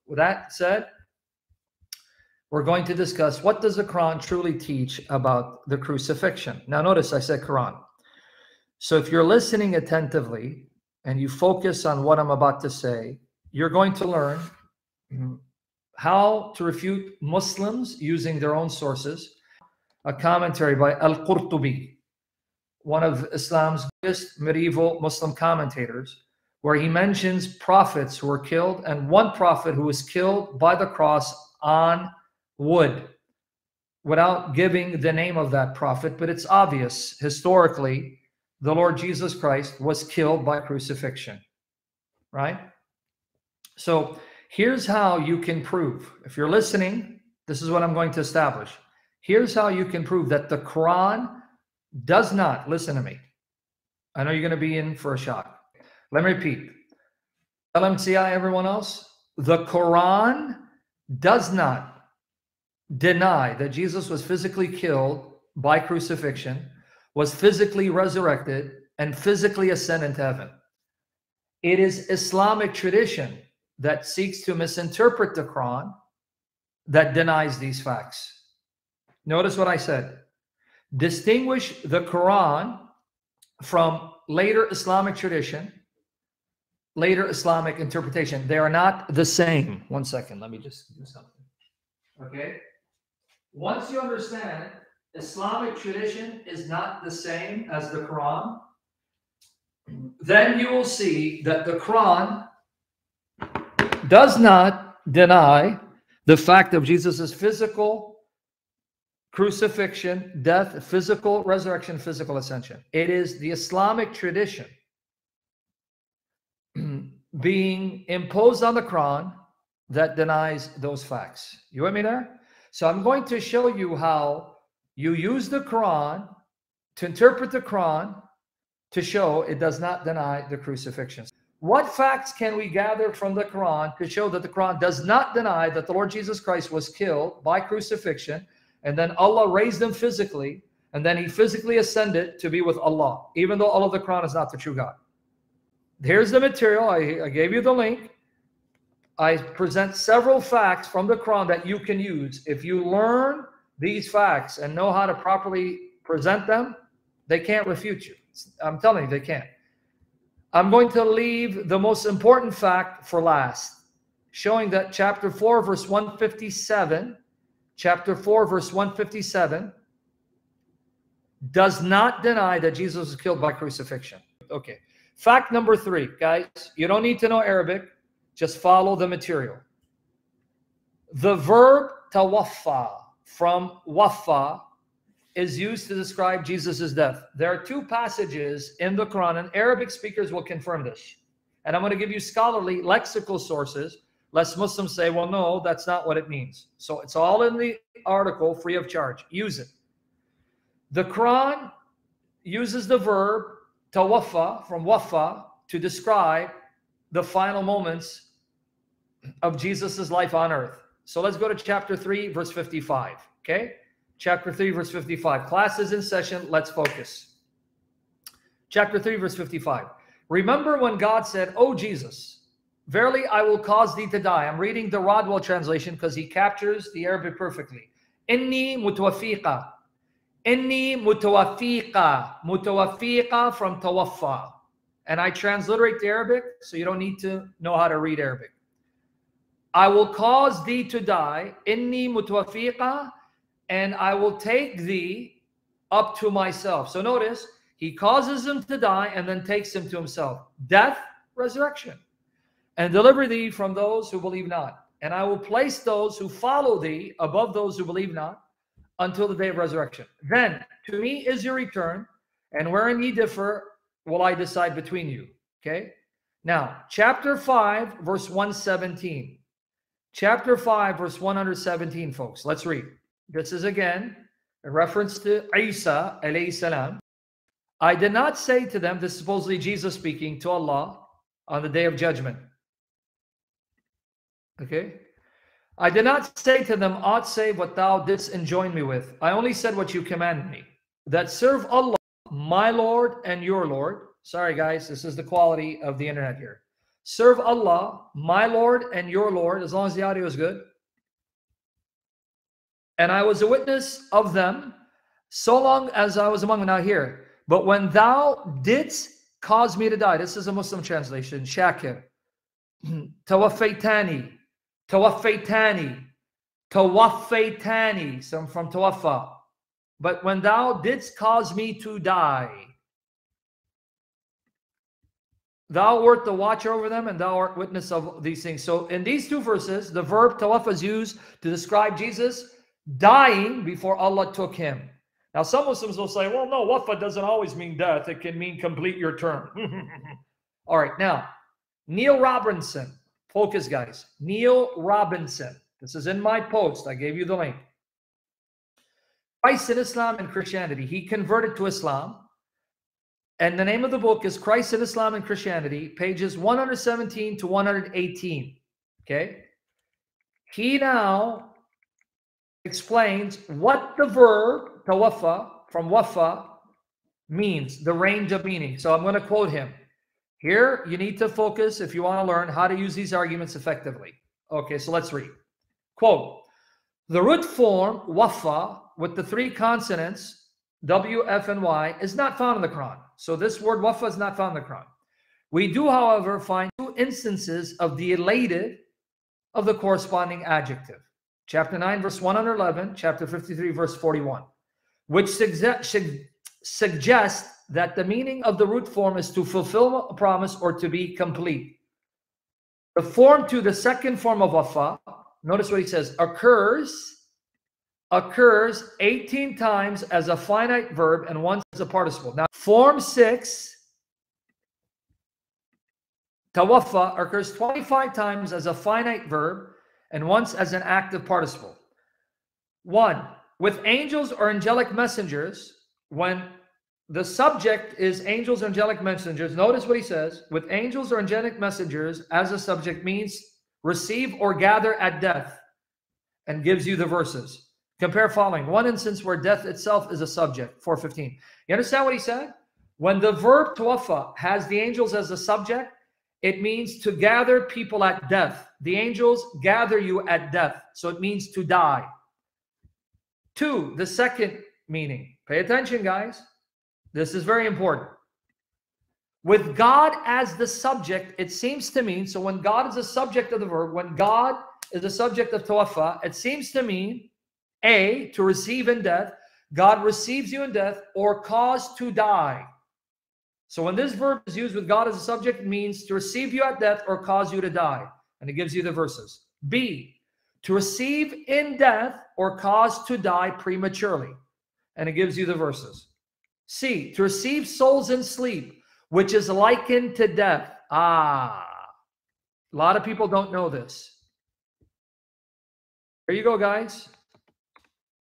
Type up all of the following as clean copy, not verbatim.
With that said, we're going to discuss what does the Quran truly teach about the crucifixion. Now notice I said Quran. So if you're listening attentively and you focus on what I'm about to say, you're going to learn how to refute Muslims using their own sources. A commentary by Al-Qurtubi, one of Islam's greatest medieval Muslim commentators, where he mentions prophets who were killed and one prophet who was killed by the cross on wood, without giving the name of that prophet. But it's obvious historically the Lord Jesus Christ was killed by crucifixion, right? So here's how you can prove, if you're listening, this is what I'm going to establish. Here's how you can prove that the Quran does not, listen to me, I know you're going to be in for a shock. Let me repeat. LMCI, everyone else, the Quran does not deny that Jesus was physically killed by crucifixion, was physically resurrected, and physically ascended to heaven. It is Islamic tradition that seeks to misinterpret the Quran that denies these facts. Notice what I said. Distinguish the Quran from later Islamic tradition, later Islamic interpretation. They are not the same. One second, let me just do something. Okay? Once you understand Islamic tradition is not the same as the Quran, then you will see that the Quran does not deny the fact of Jesus' physical crucifixion, death, physical resurrection, physical ascension. It is the Islamic tradition being imposed on the Quran that denies those facts. You with me there? So I'm going to show you how you use the Quran to interpret the Quran to show it does not deny the crucifixion. What facts can we gather from the Quran to show that the Quran does not deny that the Lord Jesus Christ was killed by crucifixion, and then Allah raised him physically, and then he physically ascended to be with Allah, even though all of the Quran is not the true God? Here's the material. I gave you the link. I present several facts from the Quran that you can use. If you learn these facts and know how to properly present them, they can't refute you. I'm telling you, they can't. I'm going to leave the most important fact for last, showing that chapter 4, verse 157, chapter 4, verse 157, does not deny that Jesus was killed by crucifixion. Okay. Fact number 3, guys, you don't need to know Arabic. Just follow the material. The verb tawaffa, from waffa, is used to describe Jesus' death. There are 2 passages in the Quran, and Arabic speakers will confirm this. And I'm going to give you scholarly lexical sources, lest Muslims say, well, no, that's not what it means. So it's all in the article, free of charge. Use it. The Quran uses the verb tawaffa, from waffa, to describe the final moments of Jesus' life on earth. So let's go to chapter 3, verse 55. Okay? Chapter 3, verse 55. Class is in session. Let's focus. Chapter 3, verse 55. Remember when God said, "O Jesus, verily I will cause thee to die." I'm reading the Rodwell translation because he captures the Arabic perfectly. Inni mutawaffiqa. Inni mutawaffiqa. Mutawaffiqa from tawaffa. And I transliterate the Arabic, so you don't need to know how to read Arabic. I will cause thee to die. Inni mutawaffiqa. And I will take thee up to myself. So notice, he causes him to die and then takes him to himself. Death, resurrection. And deliver thee from those who believe not. And I will place those who follow thee above those who believe not until the day of resurrection. Then to me is your return, and wherein ye differ will I decide between you. Okay? Now, chapter 5, verse 117. Chapter 5, verse 117, folks. Let's read. This is again a reference to Isa alayhi salam. I did not say to them, this is supposedly Jesus speaking to Allah on the day of judgment. Okay? I did not say to them aught save what thou didst enjoin me with. I only said what you commanded me, that serve Allah, my Lord and your Lord. Sorry guys, this is the quality of the internet here. serve Allah, my Lord and your Lord, as long as the audio is good. And I was a witness of them so long as I was among them. Now here, but when thou didst cause me to die, this is a Muslim translation, Shakir, tawaffaytani, tawaffaytani, tawaffaytani, some from tawaffa. But when thou didst cause me to die, thou wert the watcher over them, and thou art witness of these things. So in these two verses, the verb tawaffa is used to describe Jesus dying before Allah took him. Now, some Muslims will say, well, no, wafa doesn't always mean death. It can mean complete your term. All right, now, Neil Robinson, focus, guys. Neil Robinson. This is in my post. I gave you the link. Christ in Islam and Christianity. He converted to Islam. And the name of the book is Christ in Islam and Christianity, pages 117 to 118. Okay? He now explains what the verb tawaffa from wafa means, the range of meaning. So I'm going to quote him. Here, you need to focus if you want to learn how to use these arguments effectively. Okay, so let's read. Quote, the root form wafa with the three consonants W, F, and Y is not found in the Quran. So this word wafa is not found in the Quran. We do, however, find two instances of the elated of the corresponding adjective. Chapter 9, verse 111, chapter 53, verse 41, which suggests that the meaning of the root form is to fulfill a promise or to be complete. The form to the second form of wafa, notice what he says, occurs 18 times as a finite verb and once as a participle. Now, form 6, tawaffa, occurs 25 times as a finite verb and once as an active participle. 1. With angels or angelic messengers, when the subject is angels or angelic messengers, notice what he says, with angels or angelic messengers as a subject means receive or gather at death, and gives you the verses. Compare following. One instance where death itself is a subject, 4:15. You understand what he said? When the verb tawaffa has the angels as a subject, it means to gather people at death. The angels gather you at death. So it means to die. 2, the second meaning. Pay attention, guys. This is very important. With God as the subject, it seems to mean, so when God is the subject of the verb, when God is the subject of tawaffa, it seems to mean, A, to receive in death. God receives you in death or cause to die. So when this verb is used with God as a subject, it means to receive you at death or cause you to die. And it gives you the verses. B, to receive in death or cause to die prematurely. And it gives you the verses. C, to receive souls in sleep, which is likened to death. A lot of people don't know this. There you go, guys.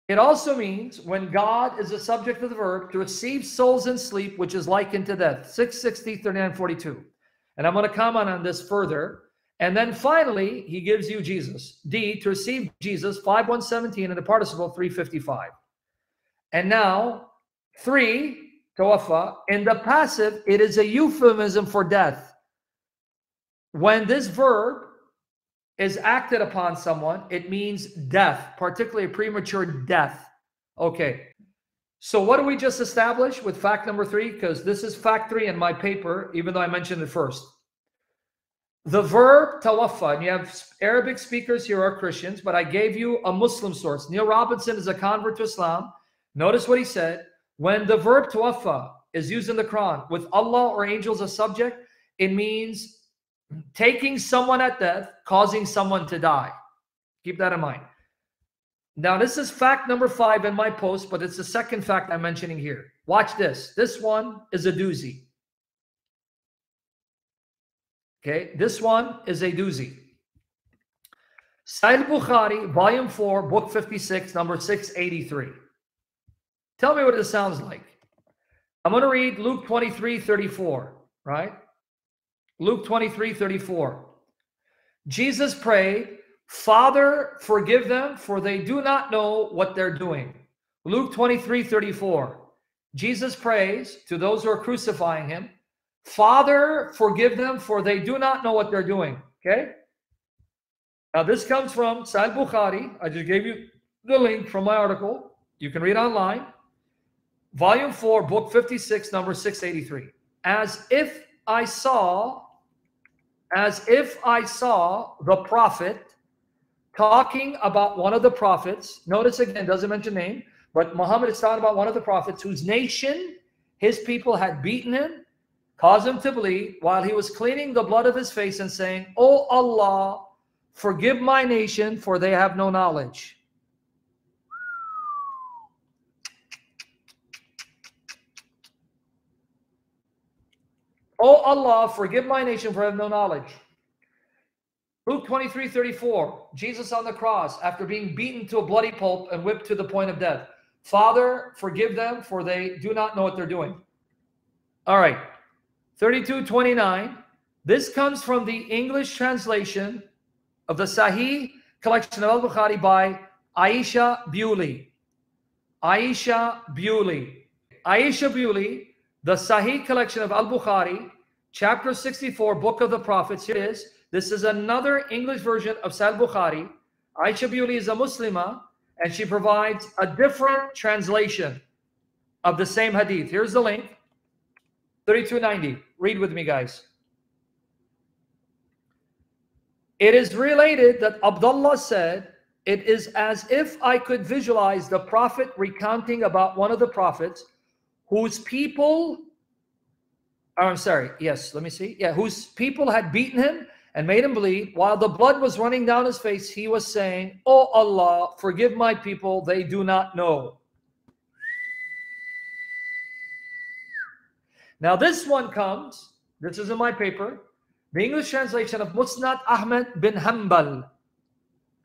It also means when God is the subject of the verb, to receive souls in sleep, which is likened to death. 660, 39, 42. And I'm going to comment on this further. And then finally, he gives you Jesus. D, to receive Jesus, 5:117, and the participle, 3:55. And now, 3, tawaffa, in the passive, it is a euphemism for death. When this verb is acted upon someone, it means death, particularly a premature death. Okay, so what do we just establish with fact number 3? Because this is fact 3 in my paper, even though I mentioned it first. The verb tawaffa, and you have Arabic speakers here are Christians, but I gave you a Muslim source. Neil Robinson is a convert to Islam. Notice what he said. When the verb tawaffa is used in the Quran with Allah or angels as subject, it means taking someone at death, causing someone to die. Keep that in mind. Now, this is fact number 5 in my post, but it's the second fact I'm mentioning here. Watch this. This one is a doozy. Okay, this one is a doozy. Sahih Bukhari, volume 4, book 56, number 683. Tell me what it sounds like. I'm going to read Luke 23:34, right? Luke 23:34. Jesus prayed, Father, forgive them, for they do not know what they're doing. Luke 23:34. Jesus prays to those who are crucifying him, Father, forgive them, for they do not know what they're doing. Okay? Now, this comes from Sahih Bukhari. I just gave you the link from my article. You can read online. Volume 4, Book 56, number 683. As if I saw the prophet talking about one of the prophets. Notice again, doesn't mention name, but Muhammad is talking about one of the prophets whose nation, his people had beaten him, caused him to bleed, while he was cleaning the blood of his face and saying, "O Allah, forgive my nation, for they have no knowledge." "O Allah, forgive my nation, for they have no knowledge." Luke 23:34, Jesus on the cross, after being beaten to a bloody pulp and whipped to the point of death. "Father, forgive them, for they do not know what they're doing." All right. 32:29. This comes from the English translation of the Sahih collection of Al-Bukhari by Aisha Bewley. Aisha Bewley. Aisha Bewley, the Sahih collection of Al-Bukhari, chapter 64, Book of the Prophets. Here it is. This is another English version of Sahih Bukhari. Aisha Bewley is a Muslima, and she provides a different translation of the same hadith. Here's the link. 3290. Read with me, guys. It is related that Abdullah said, "It is as if I could visualize the prophet recounting about one of the prophets whose people, whose people had beaten him and made him bleed. While the blood was running down his face, he was saying, 'O Allah, forgive my people, they do not know.'" Now this one comes, this is in my paper, the English translation of Musnad Ahmed bin Hanbal,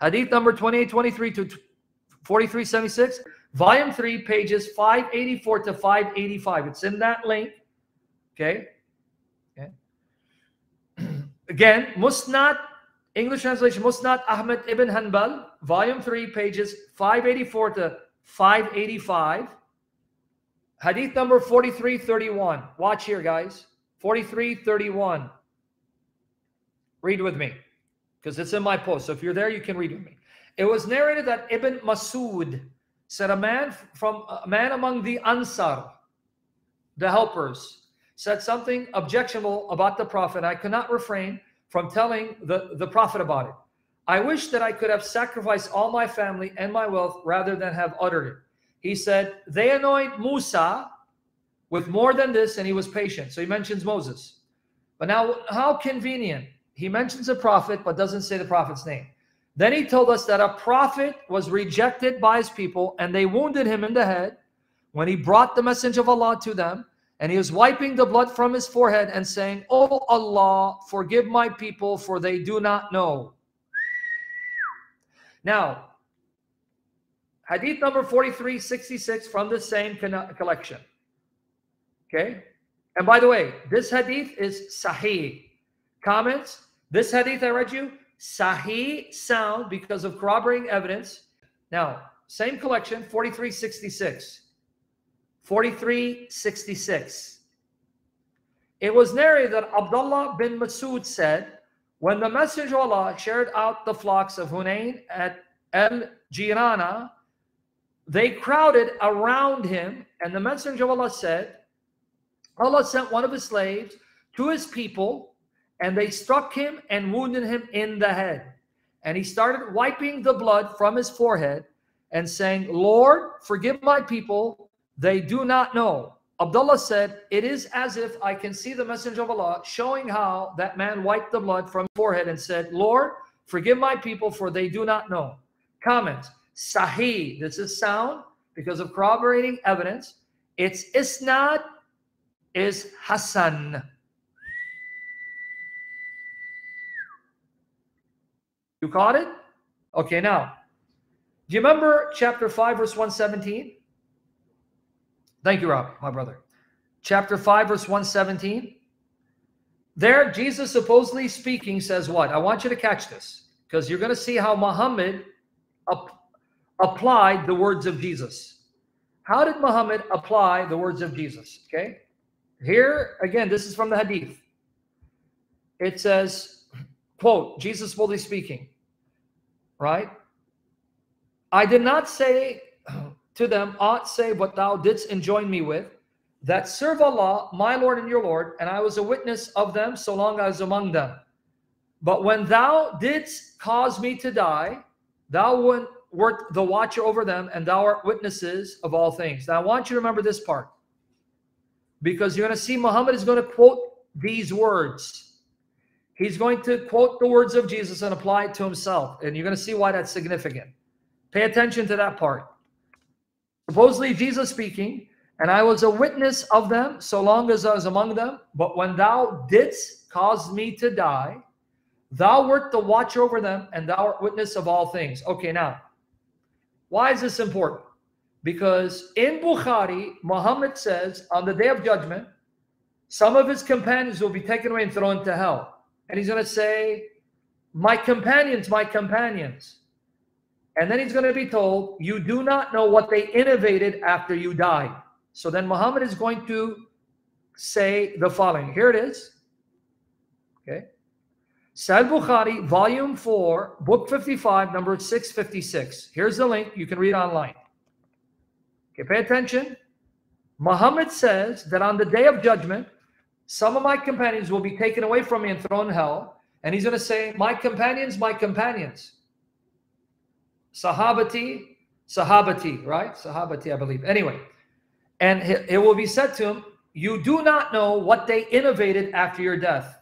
hadith number 2823 to 4376, volume 3, pages 584 to 585. It's in that link. Okay. Again, Musnad, English translation, Musnad Ahmed ibn Hanbal, volume 3, pages 584 to 585. Hadith number 4331. Watch here, guys. 4331. Read with me, because it's in my post. So if you're there, you can read with me. It was narrated that Ibn Masud said, a man among the Ansar, the helpers, said something objectionable about the Prophet. I could not refrain from telling the Prophet about it. I wish that I could have sacrificed all my family and my wealth rather than have uttered it. He said, they anoint Musa with more than this, and he was patient. So he mentions Moses. But now, how convenient. He mentions a prophet, but doesn't say the prophet's name. Then he told us that a prophet was rejected by his people, and they wounded him in the head when he brought the message of Allah to them. And he was wiping the blood from his forehead and saying, "O Allah, forgive my people, for they do not know." Now, hadith number 4366 from the same collection. Okay? And by the way, this hadith is Sahih. Comments? This hadith I read you, Sahih sound because of corroborating evidence. Now, same collection, 4366. 4366. It was narrated that Abdullah bin Masud said, when the Messenger of Allah shared out the flocks of Hunayn at Al-Jirana, they crowded around him, and the Messenger of Allah said, Allah sent one of his slaves to his people, and they struck him and wounded him in the head. And he started wiping the blood from his forehead and saying, "Lord, forgive my people, they do not know." Abdullah said, it is as if I can see the Messenger of Allah showing how that man wiped the blood from his forehead and said, "Lord, forgive my people, for they do not know." Comment, Sahih, this is sound because of corroborating evidence. Its isnad is Hasan. You caught it? Okay, now, do you remember chapter 5, verse 117? Thank you, Rob, my brother. Chapter 5, verse 117. There, Jesus supposedly speaking says what? I want you to catch this, because you're going to see how Muhammad applied the words of Jesus. How did Muhammad apply the words of Jesus? Okay? Here, again, this is from the hadith. It says, quote, Jesus boldly speaking, right? I did not say to them aught save what thou didst enjoin me with, that serve Allah, my Lord and your Lord, and I was a witness of them so long as I was among them. But when thou didst cause me to die, thou wert the watcher over them, and thou art witnesses of all things. Now I want you to remember this part, because you're going to see Muhammad is going to quote these words. He's going to quote the words of Jesus and apply it to himself, and you're going to see why that's significant. Pay attention to that part. Supposedly Jesus speaking, and I was a witness of them so long as I was among them. But when thou didst cause me to die, thou wert the watcher over them, and thou art witness of all things. Okay, now, why is this important? Because in Bukhari, Muhammad says, on the day of judgment, some of his companions will be taken away and thrown into hell. And he's going to say, my companions, my companions. And then he's going to be told, you do not know what they innovated after you died. So then Muhammad is going to say the following. Here it is. Okay. Sahih Bukhari, volume 4, book 55, number 656. Here's the link. You can read online. Okay, pay attention. Muhammad says that on the day of judgment, some of my companions will be taken away from me and thrown in hell. And he's going to say, my companions, my companions. Sahabati, sahabati, right? Sahabati, I believe. Anyway, and it will be said to him, you do not know what they innovated after your death.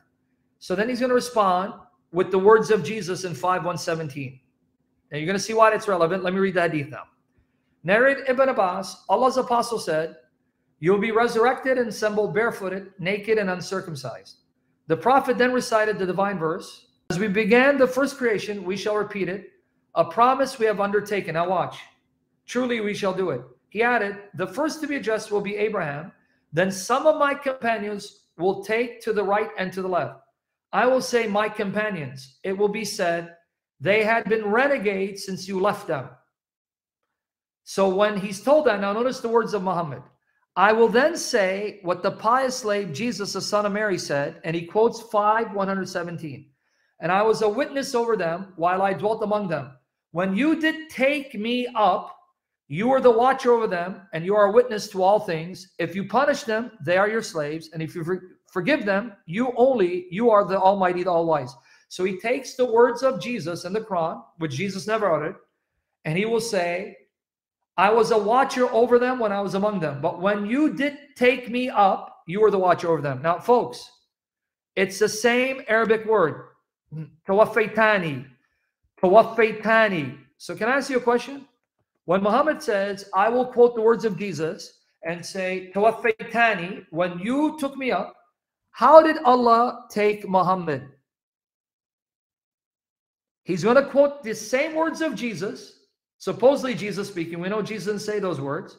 So then he's going to respond with the words of Jesus in 5:117. Now you're going to see why that's relevant. Let me read the hadith now. Narrated Ibn Abbas, Allah's apostle said, you will be resurrected and assembled barefooted, naked and uncircumcised. The prophet then recited the divine verse, as we began the first creation, we shall repeat it. A promise we have undertaken. Now watch. Truly we shall do it. He added, the first to be addressed will be Abraham. Then some of my companions will take to the right and to the left. I will say, my companions. It will be said, they had been renegades since you left them. So when he's told that, now notice the words of Muhammad. I will then say what the pious slave Jesus, the son of Mary, said, and he quotes 5:117. And I was a witness over them while I dwelt among them. When you did take me up, you are the watcher over them, and you are a witness to all things. If you punish them, they are your slaves. And if you forgive them, you are the Almighty, the All-Wise. So he takes the words of Jesus in the Quran, which Jesus never uttered, and he will say, I was a watcher over them when I was among them. But when you did take me up, you were the watcher over them. Now, folks, it's the same Arabic word. Tawaffaytani. Tawaffaytani. So can I ask you a question? When Muhammad says, I will quote the words of Jesus and say, Tawaffaytani, when you took me up, how did Allah take Muhammad? He's going to quote the same words of Jesus, supposedly Jesus speaking. We know Jesus didn't say those words,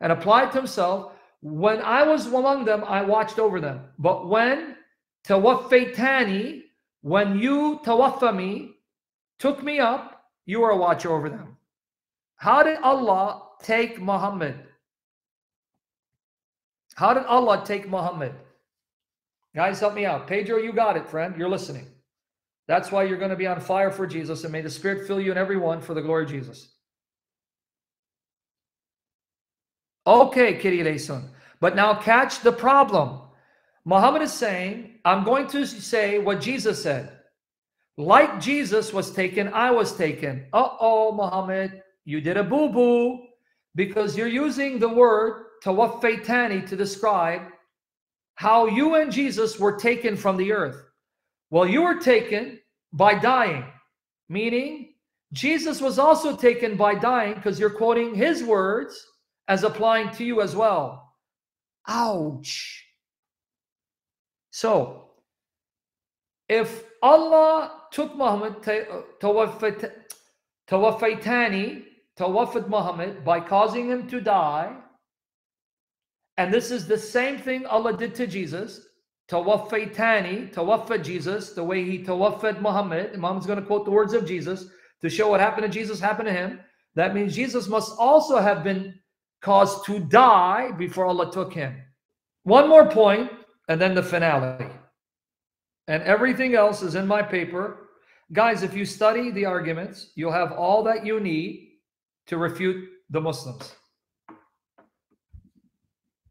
and apply it to himself. When I was among them, I watched over them. But when Tawaffaytani, when you tawaffa me, took me up, you were a watcher over them. How did Allah take Muhammad? How did Allah take Muhammad? Guys, help me out. Pedro, you got it, friend. You're listening. That's why you're going to be on fire for Jesus, and may the Spirit fill you and everyone for the glory of Jesus. Okay, Kitty Layson. But now catch the problem. Muhammad is saying, I'm going to say what Jesus said. Like Jesus was taken, I was taken. Uh-oh, Muhammad, you did a boo-boo, because you're using the word tawaffaytani to describe how you and Jesus were taken from the earth. Well, you were taken by dying, meaning Jesus was also taken by dying, because you're quoting his words as applying to you as well. Ouch. So, if Allah took Muhammad, tawaffaytani, tawaffat Muhammad, by causing him to die, and this is the same thing Allah did to Jesus, tawaffaytani, tawaffat Jesus, the way he tawaffat Muhammad. Muhammad's going to quote the words of Jesus to show what happened to Jesus happened to him. That means Jesus must also have been caused to die before Allah took him. One more point, and then the finale. And everything else is in my paper. Guys, if you study the arguments, you'll have all that you need to refute the Muslims.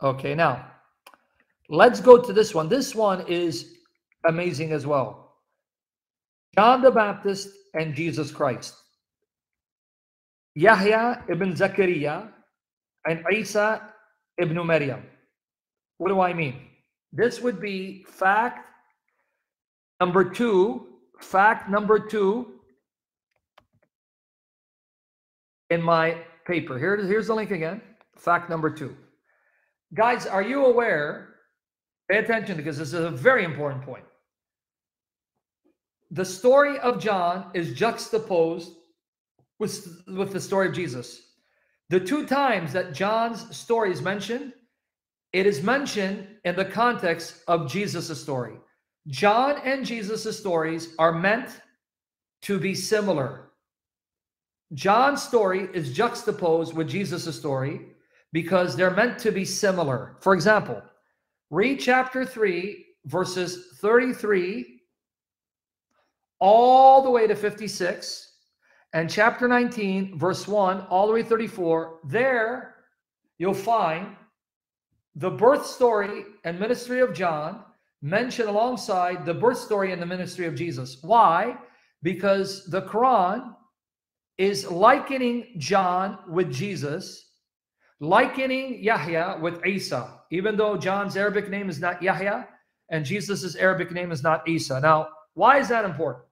Okay, now, let's go to this one. This one is amazing as well. John the Baptist and Jesus Christ. Yahya ibn Zakaria and Isa ibn Maryam. What do I mean? This would be fact number 2. Fact number 2 in my paper. Here's the link again. Fact number 2. Guys, are you aware? Pay attention, because this is a very important point. The story of John is juxtaposed with the story of Jesus. The 2 times that John's story is mentioned, it is mentioned in the context of Jesus' story. John and Jesus' stories are meant to be similar. John's story is juxtaposed with Jesus' story because they're meant to be similar. For example, read chapter 3, verses 33 all the way to 56, and chapter 19, verse 1 all the way to 34. There you'll find the birth story and ministry of John mentioned alongside the birth story and the ministry of Jesus. Why? Because the Quran is likening John with Jesus, likening Yahya with Isa, even though John's Arabic name is not Yahya and Jesus's Arabic name is not Isa. Now, why is that important?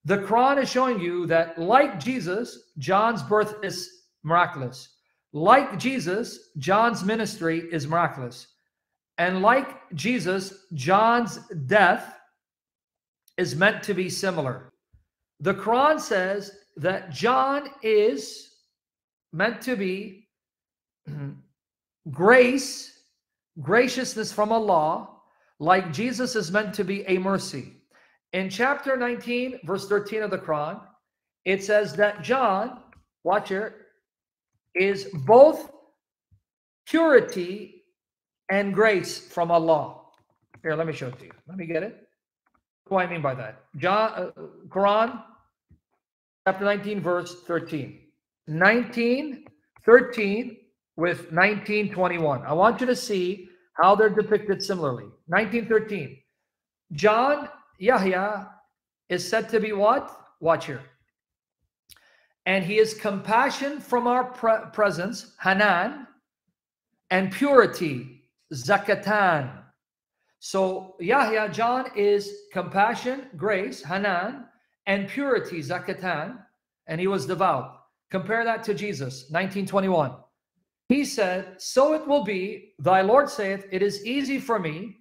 The Quran is showing you that, like Jesus, John's birth is miraculous. Like Jesus, John's ministry is miraculous. And like Jesus, John's death is meant to be similar. The Quran says that John is meant to be graciousness from Allah, like Jesus is meant to be a mercy. In chapter 19, verse 13 of the Quran, it says that John, watch here, is both purity and grace from Allah. Here, let me show it to you. Let me get it. What do I mean by that? Quran, chapter 19, verse 13. 19:13 with 19:21. I want you to see how they're depicted similarly. 19:13. John, Yahya, is said to be what? Watch here. And he is compassion from our presence, Hanan, and purity, Zakatan. So Yahya, John, is compassion, grace, Hanan, and purity, Zakatan, and he was devout. Compare that to Jesus, 19:21. He said, so it will be, thy Lord saith, it is easy for me,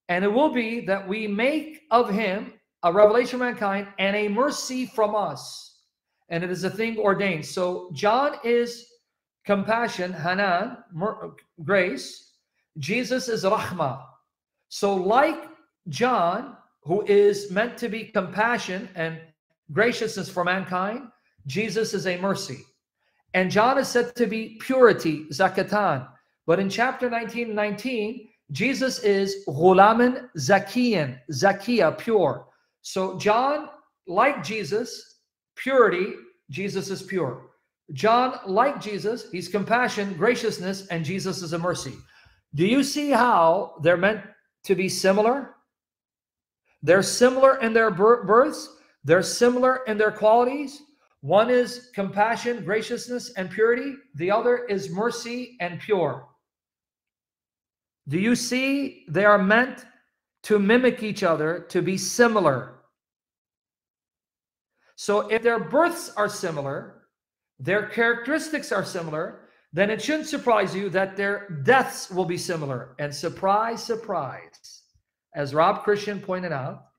and it will be that we make of him a revelation of mankind and a mercy from us. And it is a thing ordained. So John is compassion, Hanan, grace. Jesus is Rahmah. So like John, who is meant to be compassion and graciousness for mankind, Jesus is a mercy. And John is said to be purity, Zakatan. But in chapter 19:19, Jesus is Ghulaman Zakiyan, Zakiya, pure. So John, like Jesus, purity, Jesus is pure. John, like Jesus, he's compassion, graciousness, and Jesus is a mercy. Do you see how they're meant to be similar? They're similar in their births. They're similar in their qualities. One is compassion, graciousness, and purity. The other is mercy and pure. Do you see they are meant to mimic each other, to be similar? So if their births are similar, their characteristics are similar, then it shouldn't surprise you that their deaths will be similar. And surprise, surprise, as Rob Christian pointed out,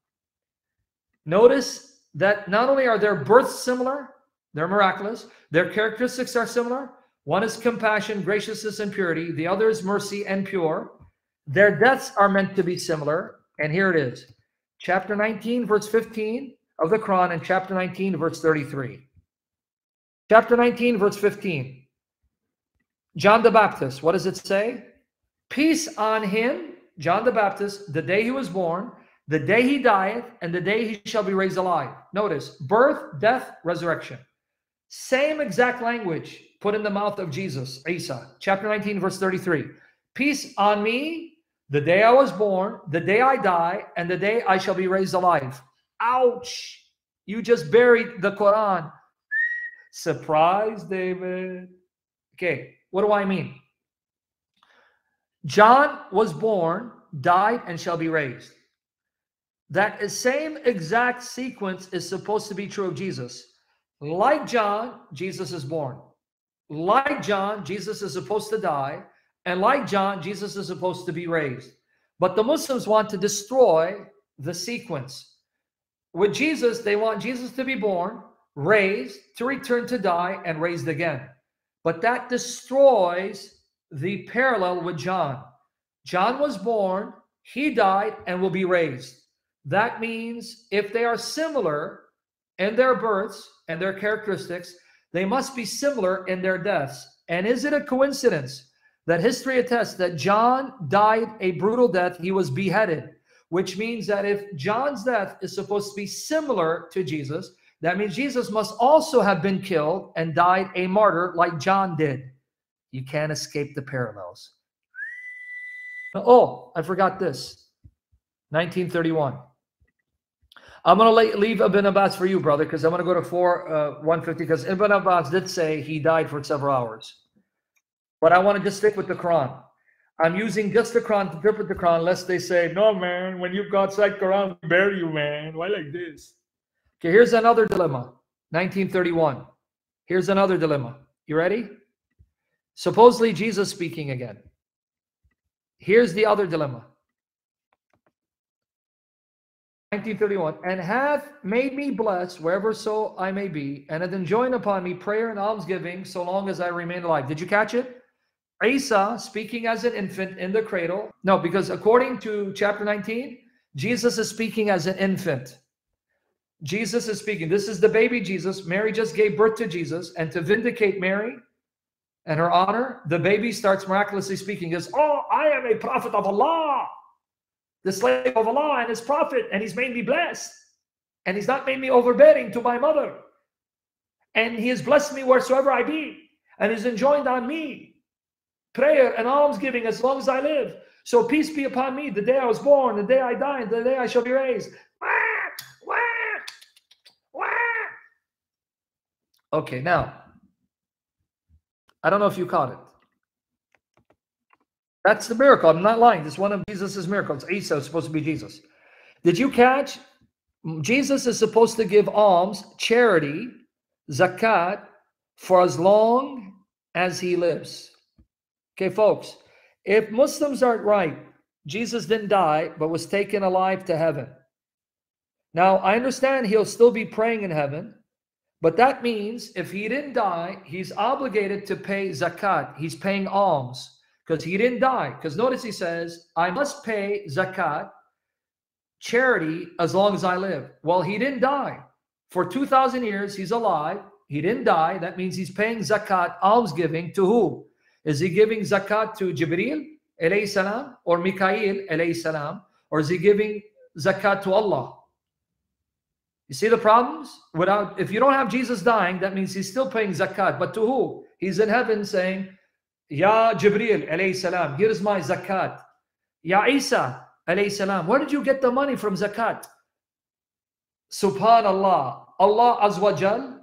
notice that not only are their births similar, they're miraculous, their characteristics are similar. One is compassion, graciousness, and purity. The other is mercy and pure. Their deaths are meant to be similar. And here it is. Chapter 19, verse 15 of the Quran, and chapter 19, verse 33. Chapter 19, verse 15. John the Baptist, what does it say? Peace on him, John the Baptist, the day he was born, the day he died, and the day he shall be raised alive. Notice, birth, death, resurrection. Same exact language put in the mouth of Jesus, Isa, chapter 19, verse 33. Peace on me, the day I was born, the day I die, and the day I shall be raised alive. Ouch! You just buried the Quran. Surprise, David. Okay, what do I mean? John was born, died, and shall be raised. That same exact sequence is supposed to be true of Jesus. Like John, Jesus is born. Like John, Jesus is supposed to die. And like John, Jesus is supposed to be raised. But the Muslims want to destroy the sequence. With Jesus, they want Jesus to be born, raised, to return to die, and raised again. But that destroys the parallel with John. John was born, he died, and will be raised. That means if they are similar in their births and their characteristics, they must be similar in their deaths. And is it a coincidence that history attests that John died a brutal death? He was beheaded, which means that if John's death is supposed to be similar to Jesus, that means Jesus must also have been killed and died a martyr like John did. You can't escape the parallels. Oh, I forgot this. 1931. I'm going to leave Ibn Abbas for you, brother, because I'm going to go to 150, because Ibn Abbas did say he died for several hours. But I want to just stick with the Quran. I'm using just the Quran to interpret the Quran, lest they say, no, man, when you've got sight Quran, we bury you, man. Why like this? Okay, here's another dilemma. 1931. Here's another dilemma. You ready? Supposedly Jesus speaking again. Here's the other dilemma. 1931. And hath made me blessed wherever so I may be, and hath enjoined upon me prayer and almsgiving so long as I remain alive. Did you catch it? Isa speaking as an infant in the cradle. No, because according to chapter 19, Jesus is speaking as an infant. Jesus is speaking. This is the baby Jesus. Mary just gave birth to Jesus. And to vindicate Mary and her honor, the baby starts miraculously speaking. He goes, oh, I am a prophet of Allah, the slave of Allah and his prophet, and he's made me blessed. And he's not made me overbearing to my mother. And he has blessed me wheresoever I be. And he's enjoined on me prayer and almsgiving as long as I live. So peace be upon me the day I was born, the day I die, and the day I shall be raised. Okay, now, I don't know if you caught it. That's the miracle. I'm not lying. This is one of Jesus' miracles. Isa is supposed to be Jesus. Did you catch? Jesus is supposed to give alms, charity, zakat, for as long as he lives. Okay, folks, if Muslims aren't right, Jesus didn't die, but was taken alive to heaven. Now, I understand he'll still be praying in heaven, but that means if he didn't die, he's obligated to pay zakat. He's paying alms because he didn't die. Because notice he says, I must pay zakat, charity, as long as I live. Well, he didn't die. For 2,000 years, he's alive. He didn't die. That means he's paying zakat, almsgiving to who? Is he giving zakat to Jibreel alayhi salam or Mikael alayhi salam, or is he giving zakat to Allah? You see the problems? If you don't have Jesus dying, that means he's still paying zakat. But to who? He's in heaven saying, Ya Jibreel alayhi salam, here's my zakat. Ya Isa alayhi salam, where did you get the money from zakat? Subhanallah, Allah Azawajal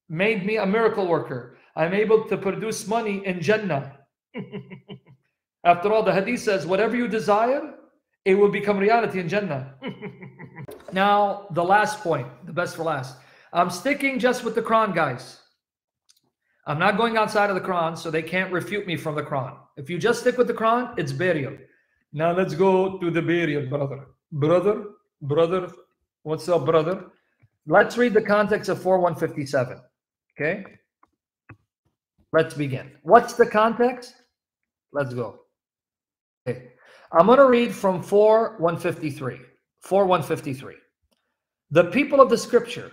made me a miracle worker. I'm able to produce money in Jannah. After all, the hadith says, whatever you desire, it will become reality in Jannah. Now, the last point, the best for last. I'm sticking just with the Quran, guys. I'm not going outside of the Quran, so they can't refute me from the Quran. If you just stick with the Quran, it's burial. Now let's go to the burial, brother. Brother, what's up, brother? Let's read the context of 4:157. Okay? Let's begin. What's the context? Let's go. Okay. I'm going to read from 4:153. 4:153. The people of the scripture,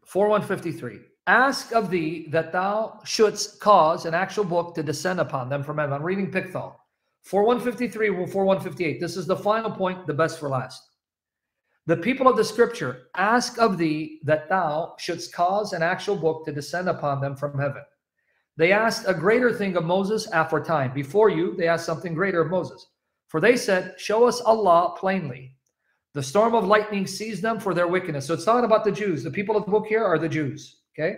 4:153, ask of thee that thou shouldst cause an actual book to descend upon them from heaven. I'm reading Pickthall. 4153 or 4158. This is the final point, the best for last. The people of the scripture ask of thee that thou shouldst cause an actual book to descend upon them from heaven. They asked a greater thing of Moses aforetime. Before you, they asked something greater of Moses. For they said, show us Allah plainly. The storm of lightning seized them for their wickedness. So it's talking about the Jews. The people of the book here are the Jews. Okay.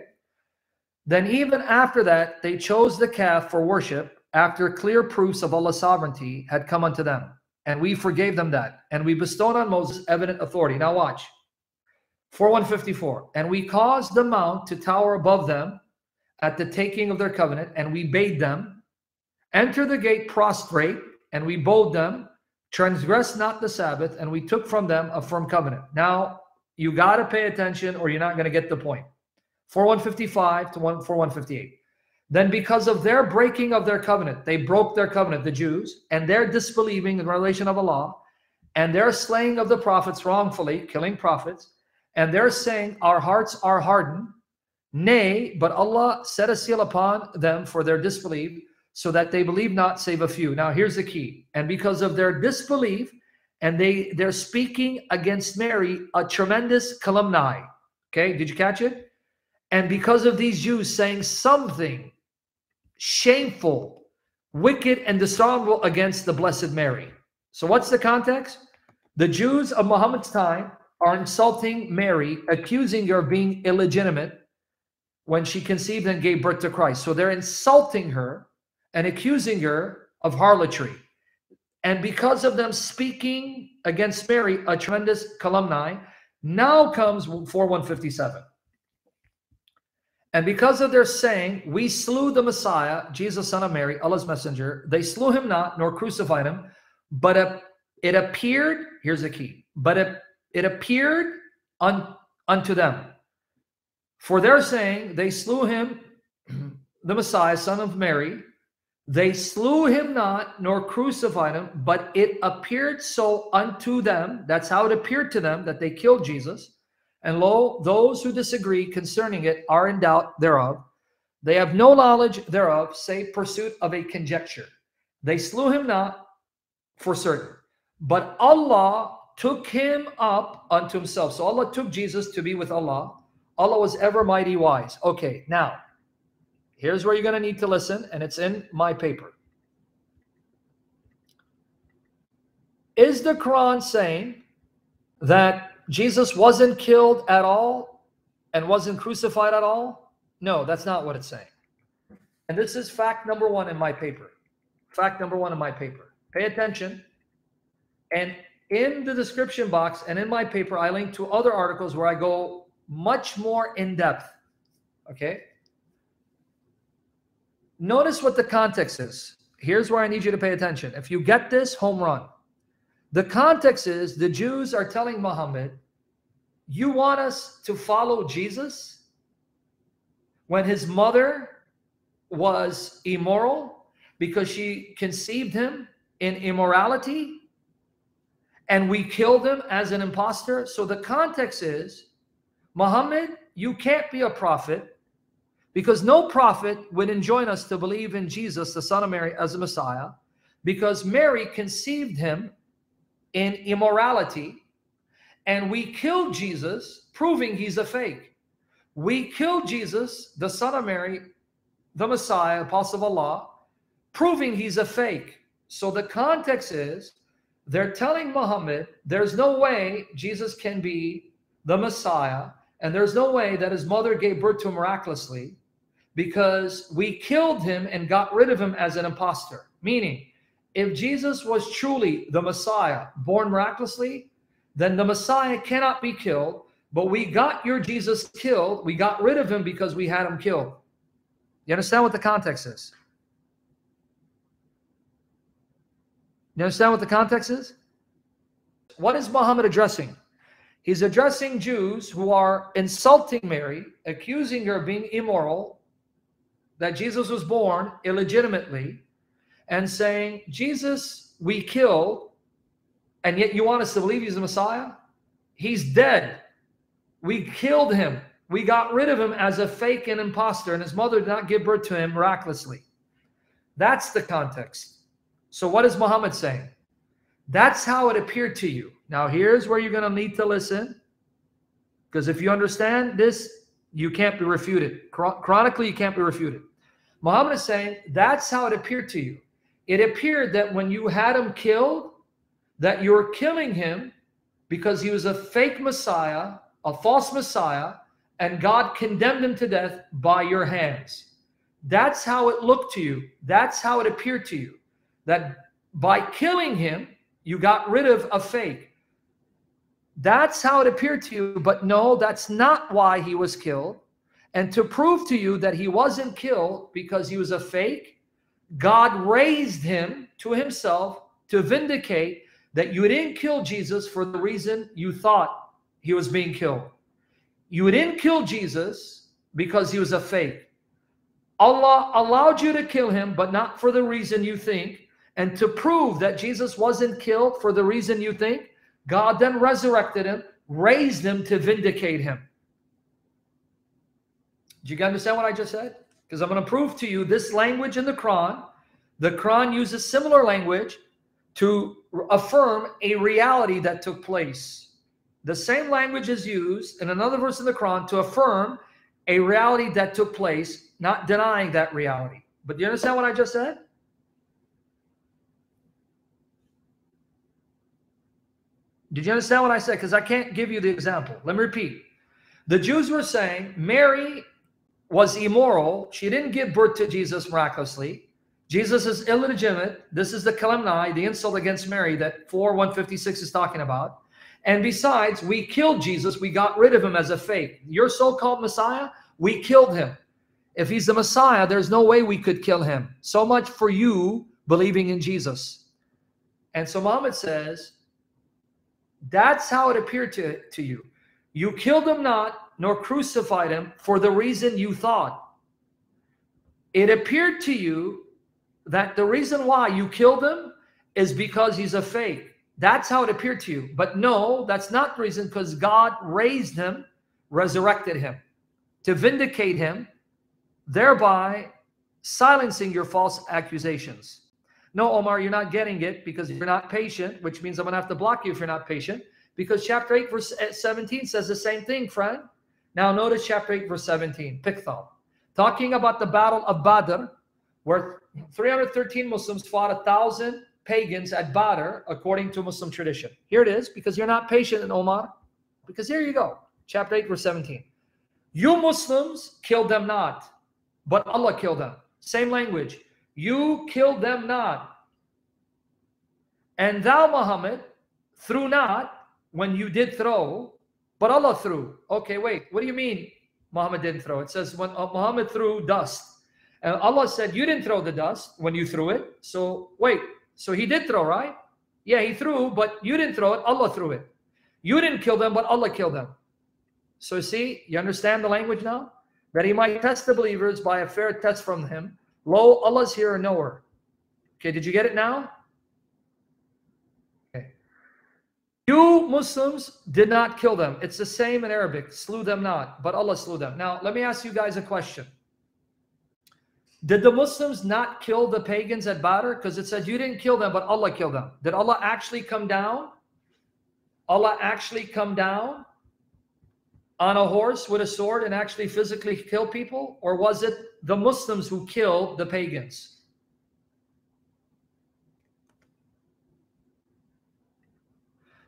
Then even after that, they chose the calf for worship after clear proofs of Allah's sovereignty had come unto them. And we forgave them that. And we bestowed on Moses evident authority. Now watch. 4154. And we caused the mount to tower above them at the taking of their covenant. And we bade them enter the gate prostrate. And we bade them transgress not the Sabbath. And we took from them a firm covenant. Now you got to pay attention or you're not going to get the point. 4155 to 4158. Then because of their breaking of their covenant, they broke their covenant, the Jews, and their disbelieving in relation of Allah, and their slaying of the prophets wrongfully, killing prophets, and their saying, our hearts are hardened. Nay, but Allah set a seal upon them for their disbelief, so that they believe not save a few. Now here's the key. And because of their disbelief, and they're speaking against Mary a tremendous calumny. Okay, did you catch it? And because of these Jews saying something shameful, wicked, and dishonorable against the Blessed Mary. So what's the context? The Jews of Muhammad's time are insulting Mary, accusing her of being illegitimate when she conceived and gave birth to Christ. So they're insulting her and accusing her of harlotry. And because of them speaking against Mary, a tremendous calumny, now comes 4157. And because of their saying, we slew the Messiah, Jesus, son of Mary, Allah's messenger, they slew him not, nor crucified him, but it appeared, here's the key, but it appeared unto them. For their saying, they slew him, the Messiah, son of Mary, they slew him not, nor crucified him, but it appeared so unto them, that's how it appeared to them, that they killed Jesus. And lo, those who disagree concerning it are in doubt thereof. They have no knowledge thereof, save pursuit of a conjecture. They slew him not for certain, but Allah took him up unto himself. So Allah took Jesus to be with Allah. Allah was ever mighty wise. Okay, now, here's where you're going to need to listen, and it's in my paper. Is the Quran saying that Jesus wasn't killed at all and wasn't crucified at all? No, that's not what it's saying. And this is fact number one in my paper. Fact number one in my paper. Pay attention. And in the description box and in my paper, I link to other articles where I go much more in depth. Okay? Notice what the context is. Here's where I need you to pay attention. If you get this, home run. The context is the Jews are telling Muhammad, you want us to follow Jesus when his mother was immoral because she conceived him in immorality and we killed him as an impostor? So the context is, Muhammad, you can't be a prophet because no prophet would enjoin us to believe in Jesus, the son of Mary, as a Messiah, because Mary conceived him in immorality, and we killed Jesus, proving he's a fake. We killed Jesus, the son of Mary, the Messiah, apostle of Allah, proving he's a fake. So the context is, they're telling Muhammad, there's no way Jesus can be the Messiah, and there's no way that his mother gave birth to him miraculously, because we killed him and got rid of him as an imposter. Meaning, if Jesus was truly the Messiah, born miraculously, then the Messiah cannot be killed, but we got your Jesus killed. We got rid of him because we had him killed. You understand what the context is? You understand what the context is? What is Muhammad addressing? He's addressing Jews who are insulting Mary, accusing her of being immoral, that Jesus was born illegitimately, and saying, Jesus, we killed, and yet you want us to believe he's the Messiah? He's dead. We killed him. We got rid of him as a fake and imposter, and his mother did not give birth to him miraculously. That's the context. So what is Muhammad saying? That's how it appeared to you. Now here's where you're going to need to listen, because if you understand this, you can't be refuted. Chronically, you can't be refuted. Muhammad is saying, that's how it appeared to you. It appeared that when you had him killed, that you were killing him because he was a fake Messiah, a false Messiah, and God condemned him to death by your hands. That's how it looked to you. That's how it appeared to you. That by killing him, you got rid of a fake. That's how it appeared to you. But no, that's not why he was killed. And to prove to you that he wasn't killed because he was a fake, God raised him to himself to vindicate that you didn't kill Jesus for the reason you thought he was being killed. You didn't kill Jesus because he was a fake. Allah allowed you to kill him, but not for the reason you think. And to prove that Jesus wasn't killed for the reason you think, God then resurrected him, raised him to vindicate him. Do you understand what I just said? Because I'm going to prove to you this language in the Quran. The Quran uses similar language to affirm a reality that took place. The same language is used in another verse in the Quran to affirm a reality that took place, not denying that reality. But do you understand what I just said? Did you understand what I said? Because I can't give you the example. Let me repeat. The Jews were saying Mary was immoral. She didn't give birth to Jesus miraculously. Jesus is illegitimate. This is the calumny, the insult against Mary that 4:156 is talking about. And besides, we killed Jesus. We got rid of him as a fake. Your so-called Messiah, we killed him. If he's the Messiah, there's no way we could kill him. So much for you believing in Jesus. And so Muhammad says, that's how it appeared to you. You killed him not, nor crucified him for the reason you thought. It appeared to you that the reason why you killed him is because he's a fake. That's how it appeared to you. But no, that's not the reason, because God raised him, resurrected him to vindicate him, thereby silencing your false accusations. No, Omar, you're not getting it because you're not patient, which means I'm going to have to block you if you're not patient, because chapter 8, verse 17 says the same thing, friend. Now notice chapter 8, verse 17, Pickthall, talking about the battle of Badr, where 313 Muslims fought 1,000 pagans at Badr, according to Muslim tradition. Here it is, because you're not patient, Omar, because here you go, chapter 8, verse 17. You Muslims killed them not, but Allah killed them. Same language. You killed them not. And thou, Muhammad, threw not when you did throw, but Allah threw. Okay, wait. What do you mean Muhammad didn't throw? It says when Muhammad threw dust. And Allah said you didn't throw the dust when you threw it. So wait. So he did throw, right? Yeah, he threw, but you didn't throw it. Allah threw it. You didn't kill them, but Allah killed them. So see, you understand the language now? That he might test the believers by a fair test from him. Lo, Allah's here and nowhere. Okay, did you get it now? Okay. You Muslims did not kill them. It's the same in Arabic. Slew them not, but Allah slew them. Now, let me ask you guys a question. Did the Muslims not kill the pagans at Badr? Because it says you didn't kill them, but Allah killed them. Did Allah actually come down? Allah actually come down on a horse with a sword and actually physically kill people? Or was it the Muslims who killed the pagans?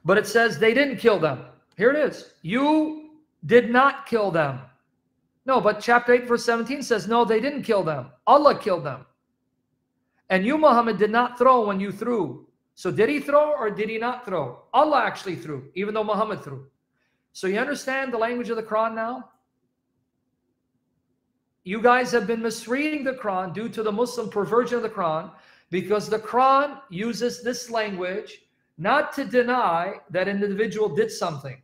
But it says they didn't kill them. Here it is. You did not kill them. No, but chapter 8, verse 17 says, no, they didn't kill them. Allah killed them. And you, Muhammad, did not throw when you threw. So did he throw or did he not throw? Allah actually threw, even though Muhammad threw. So you understand the language of the Quran now? You guys have been misreading the Quran due to the Muslim perversion of the Quran, because the Quran uses this language not to deny that an individual did something,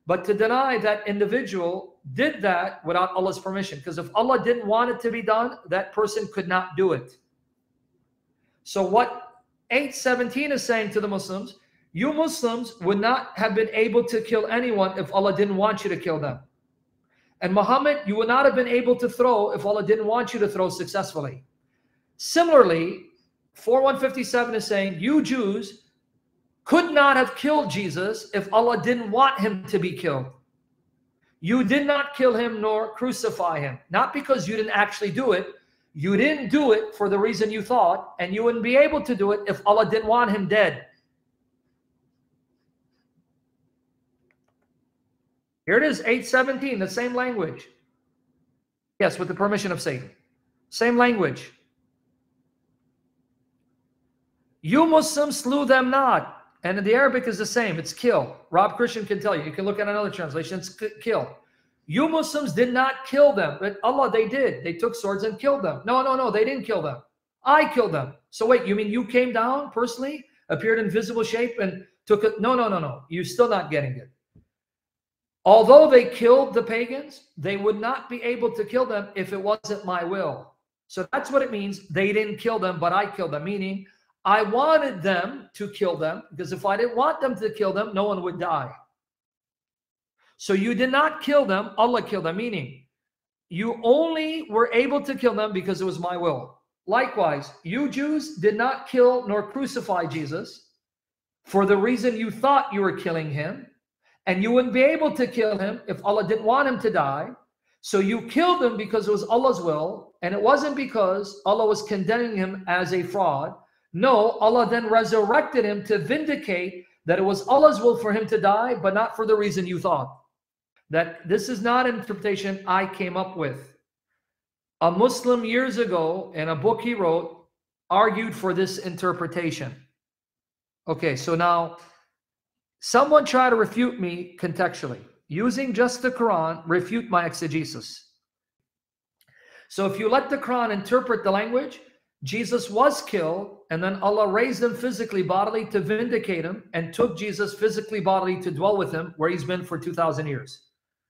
but to deny that individual did that without Allah's permission. Because if Allah didn't want it to be done, that person could not do it. So what 8:17 is saying to the Muslims, you Muslims would not have been able to kill anyone if Allah didn't want you to kill them. And Muhammad, you would not have been able to throw if Allah didn't want you to throw successfully. Similarly, 4157 is saying, you Jews could not have killed Jesus if Allah didn't want him to be killed. You did not kill him nor crucify him. Not because you didn't actually do it. You didn't do it for the reason you thought, and you wouldn't be able to do it if Allah didn't want him dead. Here it is, 817, the same language. Yes, with the permission of Satan. Same language. You Muslims slew them not. And in the Arabic is the same. It's kill. Rob Christian can tell you. You can look at another translation. It's kill. You Muslims did not kill them. But Allah, they did. They took swords and killed them. No, no, no. They didn't kill them. I killed them. So wait, you mean you came down personally, appeared in visible shape and took it? No, no, no, no. You're still not getting it. Although they killed the pagans, they would not be able to kill them if it wasn't my will. So that's what it means. They didn't kill them, but I killed them. Meaning, I wanted them to kill them, because if I didn't want them to kill them, no one would die. So you did not kill them, Allah killed them, meaning you only were able to kill them because it was my will. Likewise, you Jews did not kill nor crucify Jesus for the reason you thought you were killing him, and you wouldn't be able to kill him if Allah didn't want him to die. So you killed him because it was Allah's will, and it wasn't because Allah was condemning him as a fraud. No, Allah then resurrected him to vindicate that it was Allah's will for him to die, but not for the reason you thought. That this is not an interpretation I came up with. A Muslim years ago, in a book he wrote, argued for this interpretation. Okay, so now, someone try to refute me contextually. Using just the Quran, refute my exegesis. So if you let the Quran interpret the language, Jesus was killed, and then Allah raised him physically, bodily to vindicate him, and took Jesus physically, bodily to dwell with him where he's been for 2,000 years.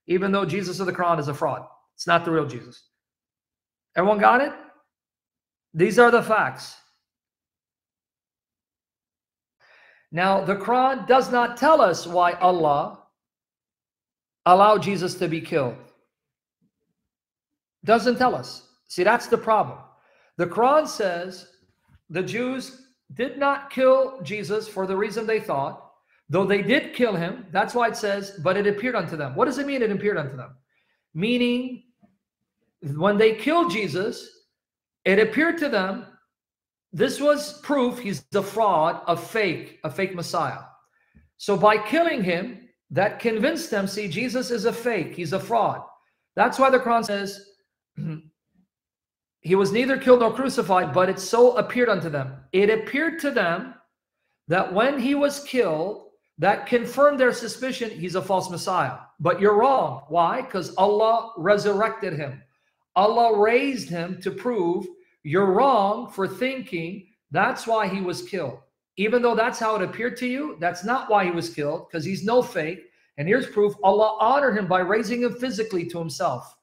Even though Jesus of the Quran is a fraud. It's not the real Jesus. Everyone got it? These are the facts. Now, the Quran does not tell us why Allah allowed Jesus to be killed. Doesn't tell us. See, that's the problem. The Quran says the Jews did not kill Jesus for the reason they thought, though they did kill him. That's why it says, but it appeared unto them. What does it mean it appeared unto them? Meaning, when they killed Jesus, it appeared to them. This was proof he's a fraud, a fake Messiah. So by killing him, that convinced them, see, Jesus is a fake. He's a fraud. That's why the Quran says, he was neither killed nor crucified, but it so appeared unto them. It appeared to them that when he was killed, that confirmed their suspicion he's a false Messiah. But you're wrong. Why? Because Allah resurrected him. Allah raised him to prove you're wrong for thinking that's why he was killed. Even though that's how it appeared to you, that's not why he was killed, because he's no fake. And here's proof. Allah honored him by raising him physically to himself.